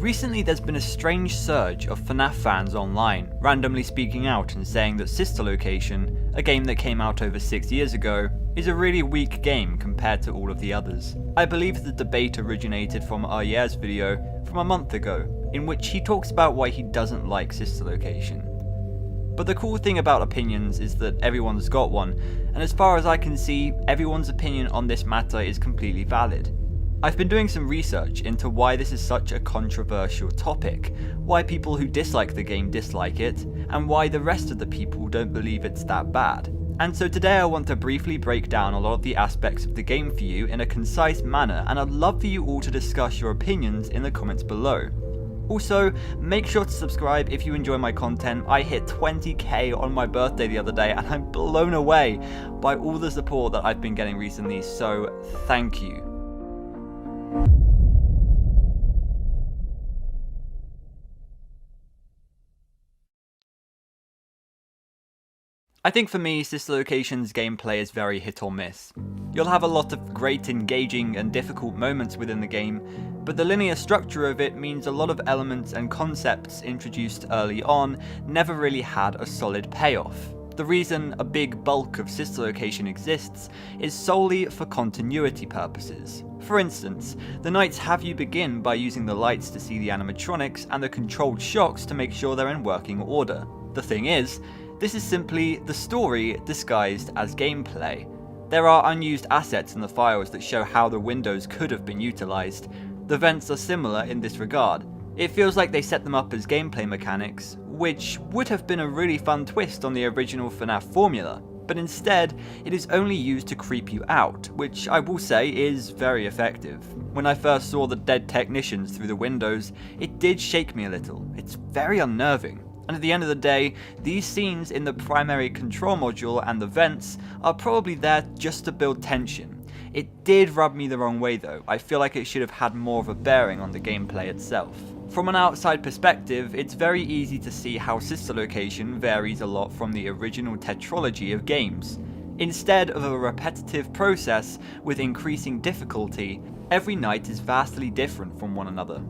Recently there's been a strange surge of Fnaf fans online, randomly speaking out and saying that Sister Location, a game that came out over 6 years ago, is a really weak game compared to all of the others. I believe the debate originated from Ayer's video from a month ago, in which he talks about why he doesn't like Sister Location. But the cool thing about opinions is that everyone's got one, and as far as I can see, everyone's opinion on this matter is completely valid. I've been doing some research into why this is such a controversial topic, why people who dislike the game dislike it, and why the rest of the people don't believe it's that bad. And so today I want to briefly break down a lot of the aspects of the game for you in a concise manner, and I'd love for you all to discuss your opinions in the comments below. Also, make sure to subscribe if you enjoy my content. I hit 20k on my birthday the other day and I'm blown away by all the support that I've been getting recently, so thank you. I think for me, Sister Location's gameplay is very hit or miss. You'll have a lot of great, engaging, and difficult moments within the game, but the linear structure of it means a lot of elements and concepts introduced early on never really had a solid payoff. The reason a big bulk of Sister Location exists is solely for continuity purposes. For instance, the nights have you begin by using the lights to see the animatronics and the controlled shocks to make sure they're in working order. The thing is, this is simply the story disguised as gameplay. There are unused assets in the files that show how the windows could have been utilized. The vents are similar in this regard. It feels like they set them up as gameplay mechanics, which would have been a really fun twist on the original Fnaf formula, but instead it is only used to creep you out, which I will say is very effective. When I first saw the dead technicians through the windows, it did shake me a little. It's very unnerving. And at the end of the day, these scenes in the primary control module and the vents are probably there just to build tension. It did rub me the wrong way though. I feel like it should have had more of a bearing on the gameplay itself. From an outside perspective, it's very easy to see how Sister Location varies a lot from the original tetralogy of games. Instead of a repetitive process with increasing difficulty, every night is vastly different from one another.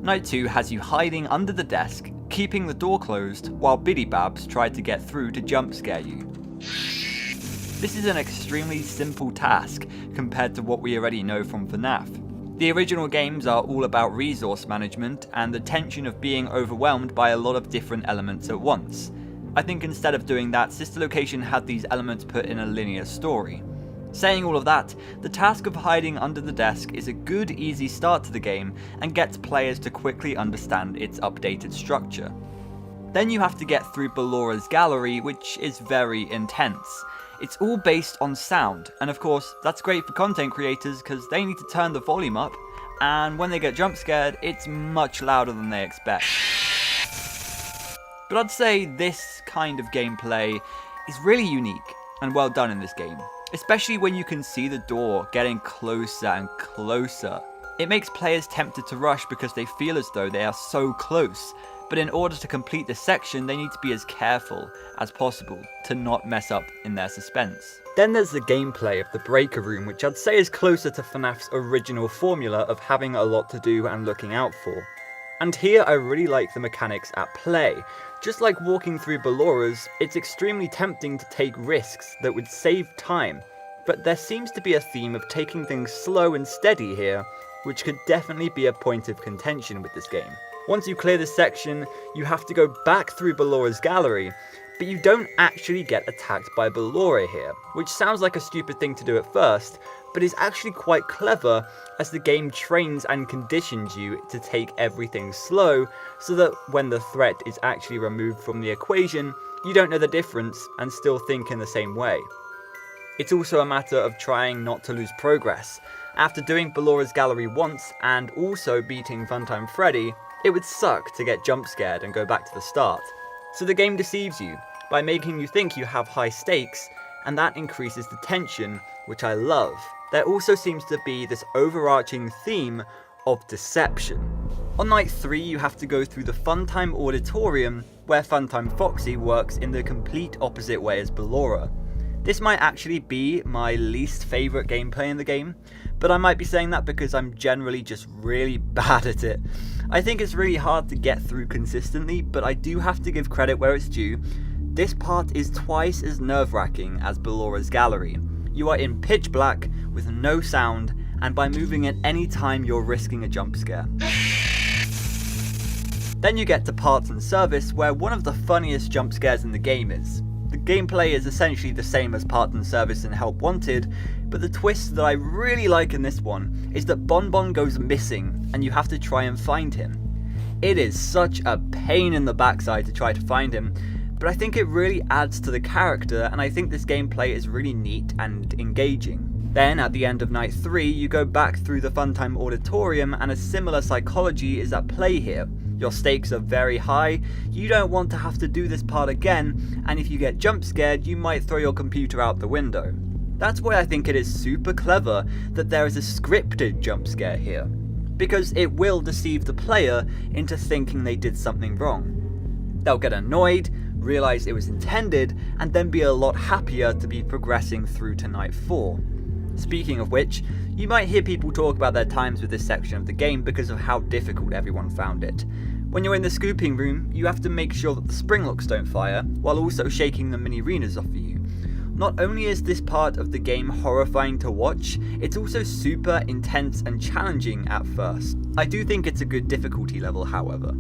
Night 2 has you hiding under the desk, keeping the door closed while Biddy Babs tried to get through to jump scare you. This is an extremely simple task compared to what we already know from Fnaf. The original games are all about resource management and the tension of being overwhelmed by a lot of different elements at once. I think instead of doing that, Sister Location had these elements put in a linear story. Saying all of that, the task of hiding under the desk is a good, easy start to the game and gets players to quickly understand its updated structure. Then you have to get through Ballora's gallery, which is very intense. It's all based on sound, and of course, that's great for content creators because they need to turn the volume up, and when they get jump scared, it's much louder than they expect. But I'd say this kind of gameplay is really unique and well done in this game. Especially when you can see the door getting closer and closer. It makes players tempted to rush because they feel as though they are so close, but in order to complete this section they need to be as careful as possible to not mess up in their suspense. Then there's the gameplay of the breaker room, which I'd say is closer to Fnaf's original formula of having a lot to do and looking out for. And here I really like the mechanics at play. Just like walking through Ballora's, it's extremely tempting to take risks that would save time, but there seems to be a theme of taking things slow and steady here, which could definitely be a point of contention with this game. Once you clear this section, you have to go back through Ballora's gallery, but you don't actually get attacked by Ballora here, which sounds like a stupid thing to do at first, but is actually quite clever as the game trains and conditions you to take everything slow so that when the threat is actually removed from the equation, you don't know the difference and still think in the same way. It's also a matter of trying not to lose progress. After doing Ballora's gallery once and also beating Funtime Freddy, it would suck to get jump scared and go back to the start. So the game deceives you by making you think you have high stakes, and that increases the tension, which I love. There also seems to be this overarching theme of deception. On night 3 you have to go through the Funtime Auditorium, where Funtime Foxy works in the complete opposite way as Ballora. This might actually be my least favourite gameplay in the game, but I might be saying that because I'm generally just really bad at it. I think it's really hard to get through consistently, but I do have to give credit where it's due. This part is twice as nerve-wracking as Bellora's Gallery. You are in pitch black with no sound, and by moving at any time you're risking a jump scare. Then you get to Parts and Service, where one of the funniest jump scares in the game is. The gameplay is essentially the same as Parts and Service and Help Wanted, but the twist that I really like in this one is that Bonbon goes missing and you have to try and find him. It is such a pain in the backside to try to find him, but I think it really adds to the character, and I think this gameplay is really neat and engaging. Then, at the end of Night 3, you go back through the Funtime Auditorium, and a similar psychology is at play here. Your stakes are very high, you don't want to have to do this part again, and if you get jump scared, you might throw your computer out the window. That's why I think it is super clever that there is a scripted jump scare here, because it will deceive the player into thinking they did something wrong. They'll get annoyed, realize it was intended, and then be a lot happier to be progressing through to Night 4. Speaking of which, you might hear people talk about their times with this section of the game because of how difficult everyone found it. When you're in the scooping room, you have to make sure that the spring locks don't fire, while also shaking the mini-arenas off of you. Not only is this part of the game horrifying to watch, it's also super intense and challenging at first. I do think it's a good difficulty level, however.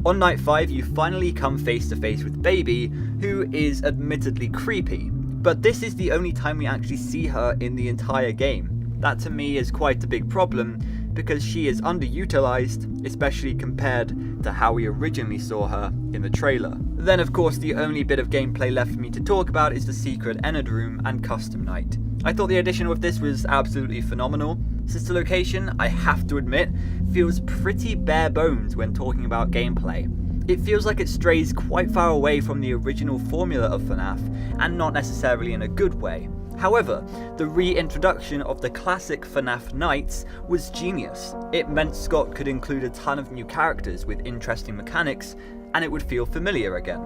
On Night 5, you finally come face to face with Baby, who is admittedly creepy, but this is the only time we actually see her in the entire game. That to me is quite a big problem, because she is underutilized, especially compared to how we originally saw her in the trailer. Then of course the only bit of gameplay left for me to talk about is the secret Enid room and custom night. I thought the addition with this was absolutely phenomenal. Sister Location, I have to admit, feels pretty bare bones when talking about gameplay. It feels like it strays quite far away from the original formula of Fnaf, and not necessarily in a good way. However, the reintroduction of the classic Fnaf nights was genius. It meant Scott could include a ton of new characters with interesting mechanics, and it would feel familiar again.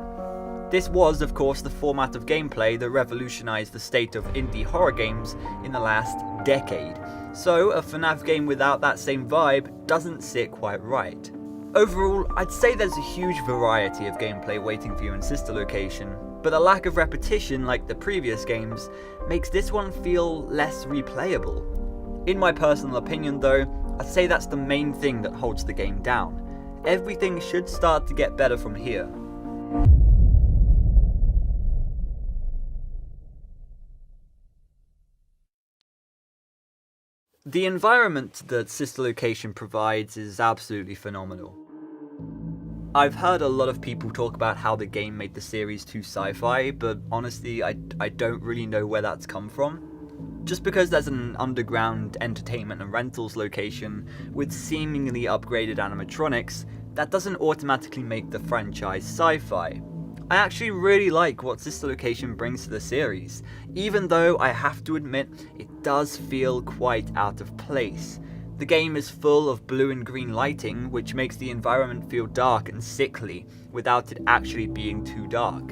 This was, of course, the format of gameplay that revolutionized the state of indie horror games in the last decade. So, a Fnaf game without that same vibe doesn't sit quite right. Overall, I'd say there's a huge variety of gameplay waiting for you in Sister Location, but the lack of repetition like the previous games makes this one feel less replayable. In my personal opinion though, I'd say that's the main thing that holds the game down. Everything should start to get better from here. The environment that Sister Location provides is absolutely phenomenal. I've heard a lot of people talk about how the game made the series too sci-fi, but honestly, I don't really know where that's come from. Just because there's an underground entertainment and rentals location with seemingly upgraded animatronics, that doesn't automatically make the franchise sci-fi. I actually really like what Sister Location brings to the series, even though I have to admit it does feel quite out of place. The game is full of blue and green lighting, which makes the environment feel dark and sickly, without it actually being too dark.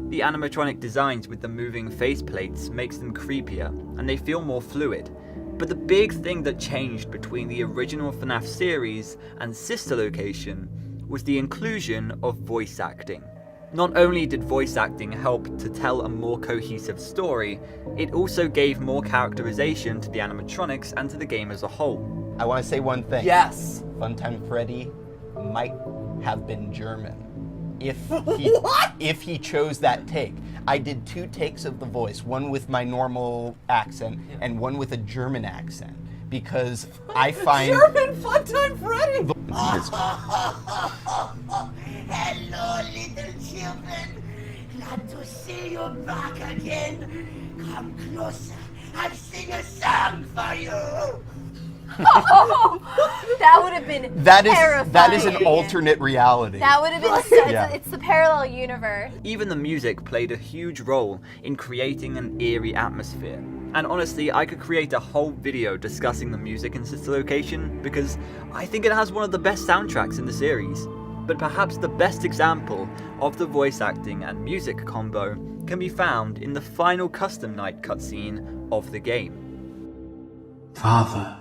The animatronic designs with the moving faceplates makes them creepier, and they feel more fluid. But the big thing that changed between the original Fnaf series and Sister Location was the inclusion of voice acting. Not only did voice acting help to tell a more cohesive story, it also gave more characterization to the animatronics and to the game as a whole. I want to say one thing. Yes. Funtime Freddy might have been German. What? If he chose that take. I did 2 takes of the voice, one with my normal accent and one with a German accent, because I find German Funtime Freddy. Hello, little children. Glad to see you back again. Come closer. I'll sing a song for you. Oh, that would have been terrifying. That is an alternate reality. That would have been so, it's the parallel universe. Even the music played a huge role in creating an eerie atmosphere. And honestly, I could create a whole video discussing the music in Sister Location because I think it has one of the best soundtracks in the series. but perhaps the best example of the voice acting and music combo can be found in the final custom night cutscene of the game. Father,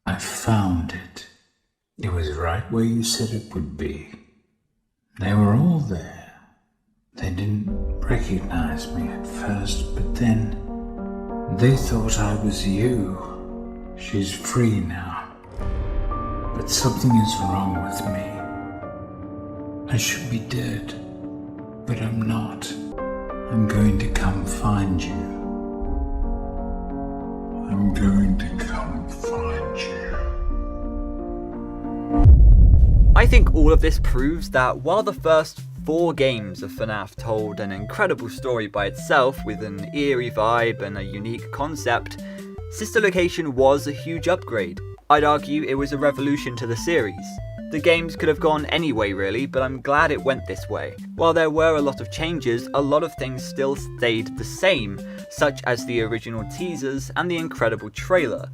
I found it. It was right where you said it would be. They were all there. They didn't recognize me at first, but then they thought I was you. She's free now. But something is wrong with me. I should be dead, but I'm not. I'm going to come find you. I'm going to come find you. I think all of this proves that while the first 4 games of Fnaf told an incredible story by itself with an eerie vibe and a unique concept, Sister Location was a huge upgrade. I'd argue it was a revolution to the series. The games could have gone any way really, but I'm glad it went this way. While there were a lot of changes, a lot of things still stayed the same, such as the original teasers and the incredible trailer.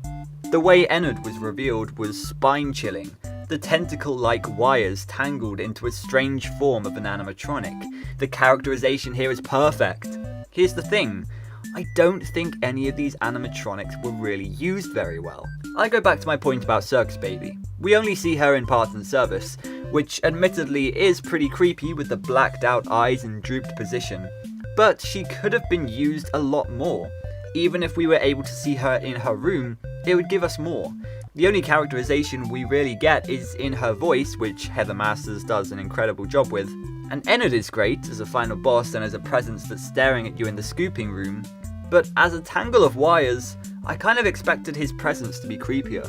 The way Ennard was revealed was spine-chilling. The tentacle-like wires tangled into a strange form of an animatronic. The characterization here is perfect. Here's the thing, I don't think any of these animatronics were really used very well. I go back to my point about Circus Baby. We only see her in parts and service, which admittedly is pretty creepy with the blacked out eyes and drooped position, but she could have been used a lot more. Even if we were able to see her in her room, it would give us more. The only characterization we really get is in her voice, which Heather Masters does an incredible job with. And Ennard is great as a final boss and as a presence that's staring at you in the scooping room, but as a tangle of wires, I kind of expected his presence to be creepier.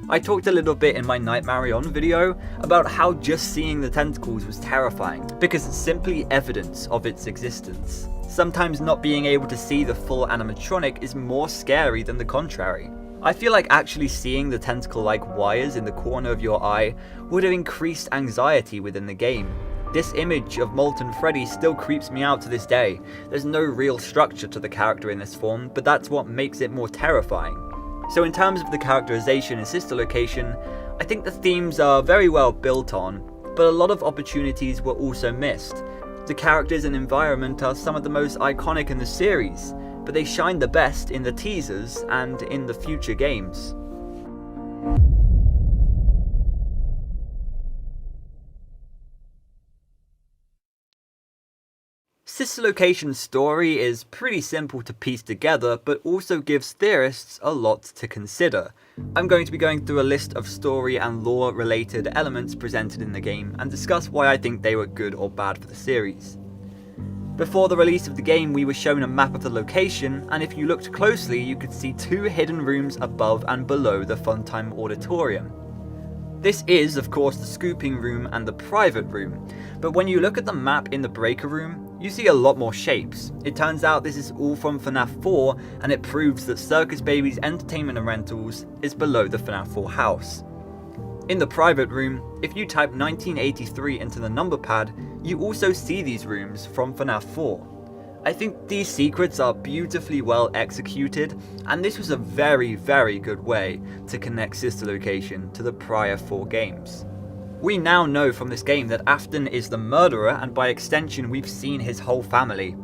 I talked a little bit in my Nightmare On video about how just seeing the tentacles was terrifying, because it's simply evidence of its existence. Sometimes not being able to see the full animatronic is more scary than the contrary. I feel like actually seeing the tentacle-like wires in the corner of your eye would have increased anxiety within the game. This image of Molten Freddy still creeps me out to this day. There's no real structure to the character in this form, but that's what makes it more terrifying. So in terms of the characterization in Sister Location, I think the themes are very well built on, but a lot of opportunities were also missed. The characters and environment are some of the most iconic in the series, but they shine the best in the teasers and in the future games. Sister Location's story is pretty simple to piece together, but also gives theorists a lot to consider. I'm going to be going through a list of story and lore related elements presented in the game and discuss why I think they were good or bad for the series. Before the release of the game, we were shown a map of the location, and if you looked closely you could see 2 hidden rooms above and below the Funtime Auditorium. This is, of course, the scooping room and the private room, but when you look at the map in the breaker room, you see a lot more shapes. It turns out this is all from Fnaf 4, and it proves that Circus Baby's entertainment and rentals is below the Fnaf 4 house. In the private room, if you type 1983 into the number pad, you also see these rooms from Fnaf 4. I think these secrets are beautifully well executed, and this was a very, very good way to connect Sister Location to the prior 4 games. We now know from this game that Afton is the murderer, and by extension we've seen his whole family.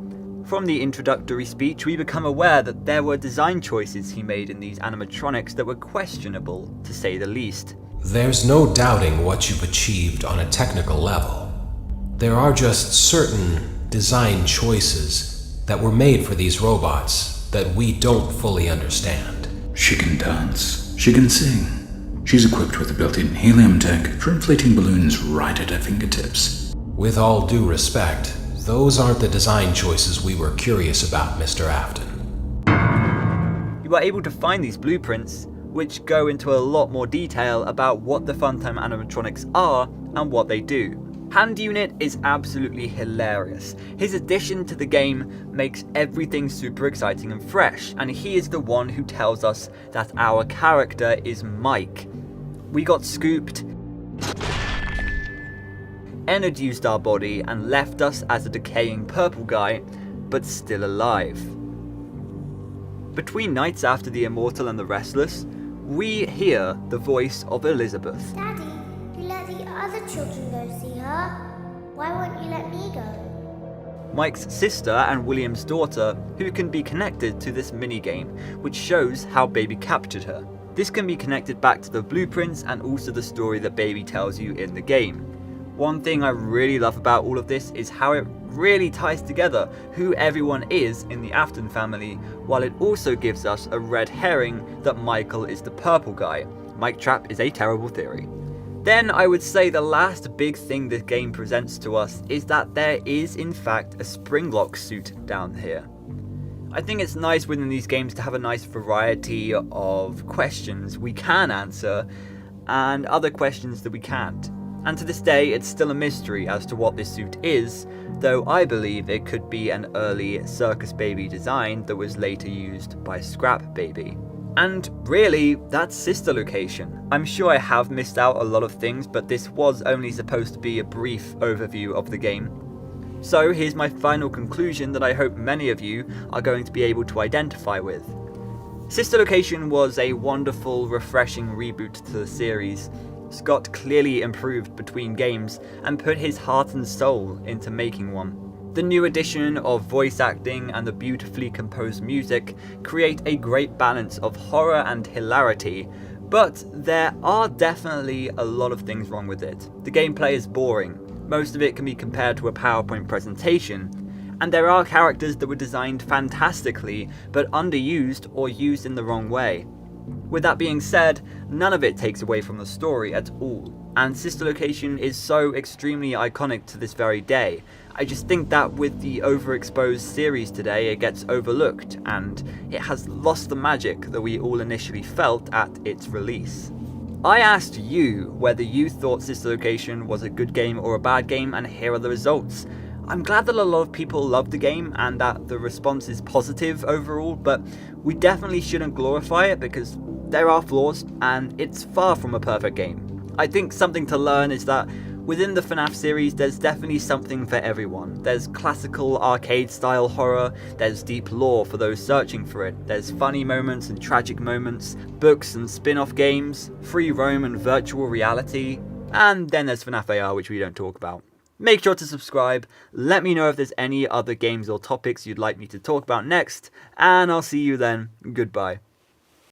From the introductory speech, we become aware that there were design choices he made in these animatronics that were questionable, to say the least. There's no doubting what you've achieved on a technical level. There are just certain design choices that were made for these robots that we don't fully understand. She can dance. She can sing. She's equipped with a built-in helium tank for inflating balloons right at her fingertips. With all due respect, those aren't the design choices we were curious about, Mr. Afton. You are able to find these blueprints, which go into a lot more detail about what the Funtime animatronics are and what they do. Hand Unit is absolutely hilarious. His addition to the game makes everything super exciting and fresh, and he is the one who tells us that our character is Mike. We got scooped. Ennard used our body and left us as a decaying purple guy, but still alive. Between nights after the Immortal and the Restless, we hear the voice of Elizabeth. Daddy, you let the other children go see her. Why won't you let me go? Mike's sister and William's daughter, who can be connected to this minigame, which shows how Baby captured her. This can be connected back to the blueprints and also the story that Baby tells you in the game. One thing I really love about all of this is how it really ties together who everyone is in the Afton family, while it also gives us a red herring that Michael is the purple guy. Mike Trap is a terrible theory. Then I would say the last big thing this game presents to us is that there is in fact a Springlock suit down here. I think it's nice within these games to have a nice variety of questions we can answer and other questions that we can't. And to this day it's still a mystery as to what this suit is, though I believe it could be an early Circus Baby design that was later used by Scrap Baby. And really, that's Sister Location. I'm sure I have missed out a lot of things, but this was only supposed to be a brief overview of the game. So here's my final conclusion that I hope many of you are going to be able to identify with. Sister Location was a wonderful, refreshing reboot to the series. Scott clearly improved between games and put his heart and soul into making one. The new addition of voice acting and the beautifully composed music create a great balance of horror and hilarity, but there are definitely a lot of things wrong with it. The gameplay is boring, most of it can be compared to a PowerPoint presentation, and there are characters that were designed fantastically but underused or used in the wrong way. With that being said, none of it takes away from the story at all, and Sister Location is so extremely iconic to this very day. I just think that with the overexposed series today, it gets overlooked, and it has lost the magic that we all initially felt at its release. I asked you whether you thought Sister Location was a good game or a bad game, and here are the results. I'm glad that a lot of people love the game and that the response is positive overall, but we definitely shouldn't glorify it because there are flaws and it's far from a perfect game. I think something to learn is that within the Fnaf series there's definitely something for everyone. There's classical arcade style horror, there's deep lore for those searching for it, there's funny moments and tragic moments, books and spin-off games, free roam and virtual reality, and then there's Fnaf AR, which we don't talk about. Make sure to subscribe, let me know if there's any other games or topics you'd like me to talk about next, and I'll see you then. Goodbye.